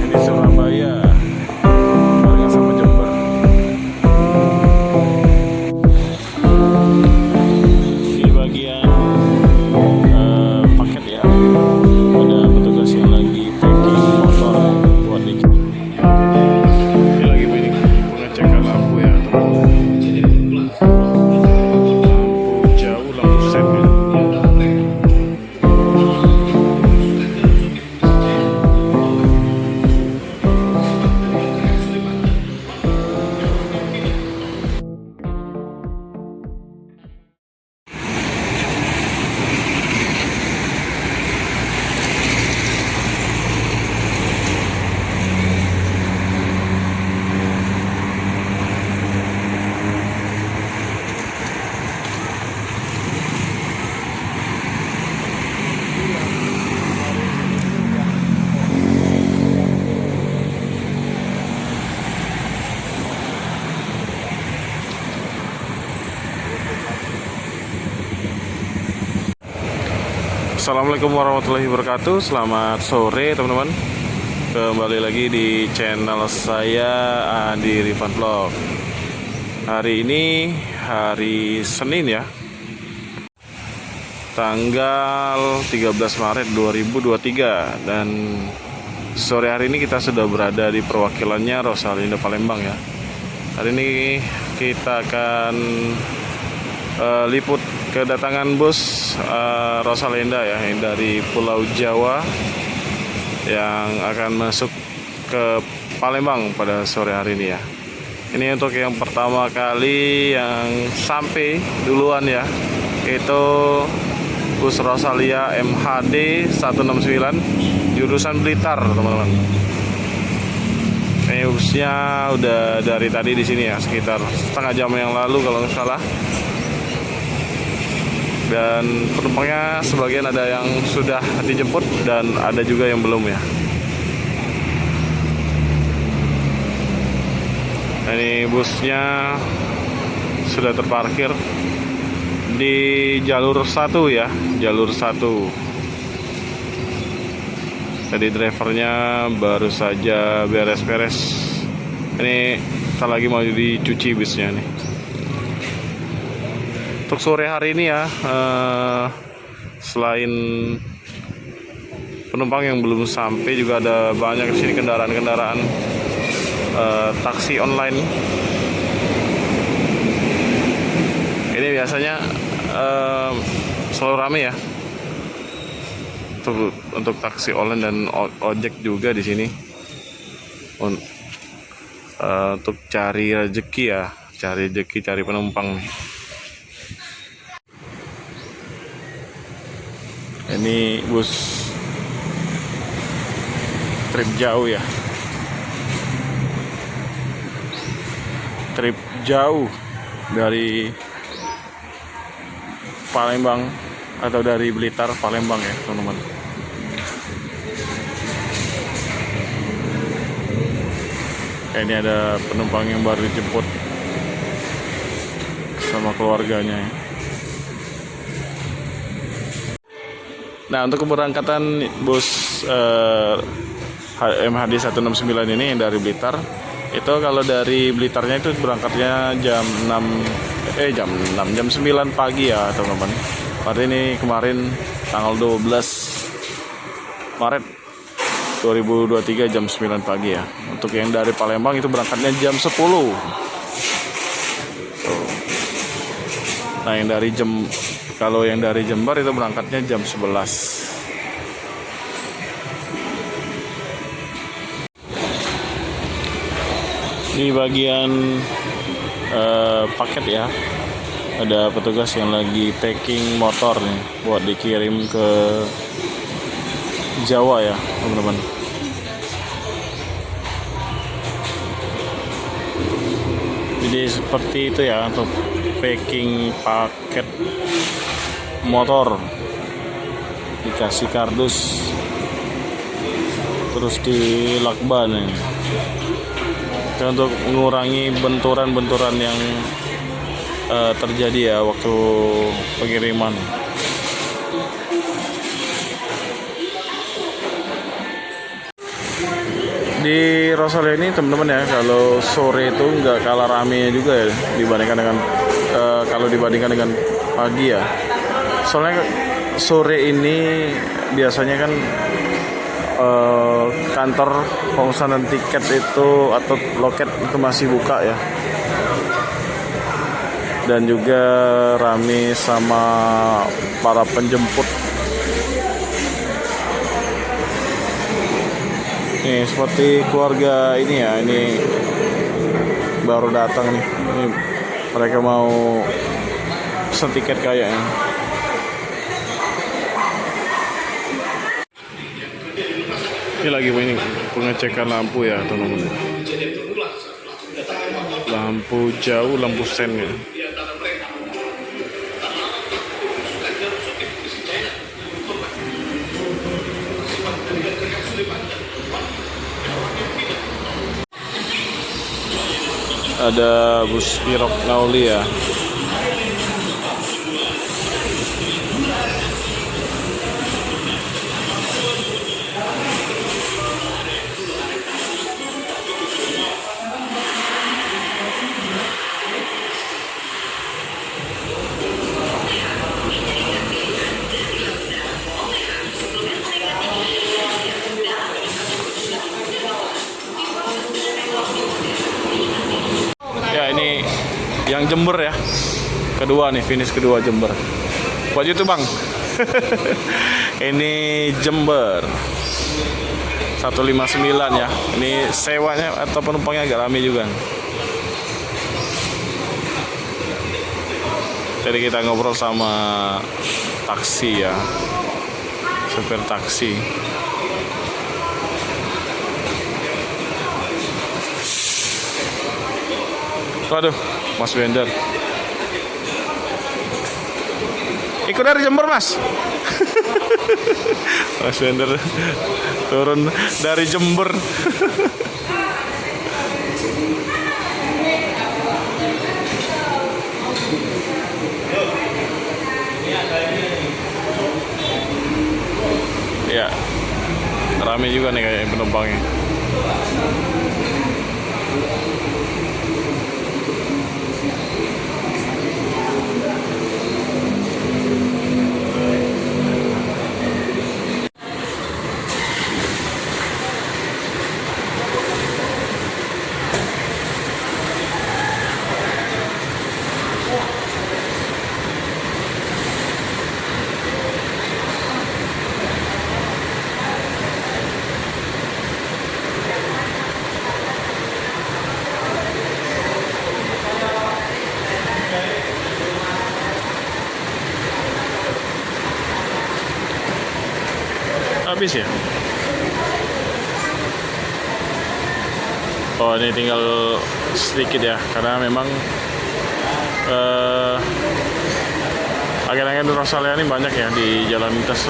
Ini Surabaya barengan sama Jember. Di bagian paket ya, ada petugas yang lagi packing motor buat dikirim. Ini lagi pengecekan lampu ya teman-teman. Lampu jauh, lampu set ya. Assalamualaikum warahmatullahi wabarakatuh. Selamat sore teman-teman. Kembali lagi di channel saya, Andi Rifan Vlog. Hari ini hari Senin ya, tanggal 13 Maret 2023. Dan sore hari ini kita sudah berada di perwakilannya Rosalinda Palembang ya. Hari ini kita akan liput kedatangan bus Rosalinda ya, yang dari Pulau Jawa yang akan masuk ke Palembang pada sore hari ini ya. Ini untuk yang pertama kali yang sampai duluan ya, itu bus Rosalia MHD 169 jurusan Blitar teman-teman. Ini busnya udah dari tadi di sini ya, sekitar setengah jam yang lalu kalau nggak salah. Dan penumpangnya sebagian ada yang sudah dijemput dan ada juga yang belum ya. Ini busnya sudah terparkir di jalur 1 ya, jalur 1. Jadi drivernya baru saja beres-beres. Ini tak lagi mau dicuci busnya nih. Untuk sore hari ini ya, selain penumpang yang belum sampai, juga ada banyak di sini kendaraan-kendaraan taksi online. Ini biasanya selalu ramai ya, untuk taksi online dan ojek juga di sini. Untuk cari rezeki ya, cari penumpang. Ini bus trip jauh ya, trip jauh dari Palembang atau dari Blitar Palembang ya teman-teman. Ini ada penumpang yang baru dijemput sama keluarganya ya. Nah, untuk keberangkatan bus MHD 169 ini yang dari Blitar, itu kalau dari Blitarnya itu berangkatnya jam 9 pagi ya teman-teman. Hari ini kemarin tanggal 12 Maret 2023 jam 9 pagi ya. Untuk yang dari Palembang itu berangkatnya jam 10. Nah, kalau yang dari Jember itu berangkatnya jam 11. Di bagian paket ya, ada petugas yang lagi packing motor nih buat dikirim ke Jawa ya teman-teman. Jadi seperti itu ya, untuk packing paket motor, dikasih kardus terus dilakban ini. Untuk mengurangi benturan-benturan yang terjadi ya waktu pengiriman. Di Rosalia ini teman-teman ya, kalau sore itu nggak kalah rame juga ya dibandingkan dengan kalau dibandingkan dengan pagi ya. Soalnya sore ini biasanya kan kantor pemesanan tiket itu atau loket itu masih buka ya, dan juga rame sama para penjemput. Nih seperti keluarga ini ya, ini baru datang nih. Ini mereka mau pesen tiket kayaknya. Ini lagi pengecekan lampu ya teman-teman. Lampu jauh, lampu sen ya. Ada bus Pirok Nauli ya. Ya ini yang Jember ya. Kedua nih, finish kedua Jember. Baju tuh bang. Ini Jember 159 ya. Ini sewanya atau penumpangnya agak rame juga. Jadi kita ngobrol sama taksi ya, supir taksi. Waduh, Mas Wender. Ikut dari Jember, Mas. Mas Wender turun dari Jember. Ya, rame juga nih kayak penumpangnya. Habis ya? Oh ini tinggal sedikit ya, karena memang agen-agen Rosalia ini banyak ya di jalan lintas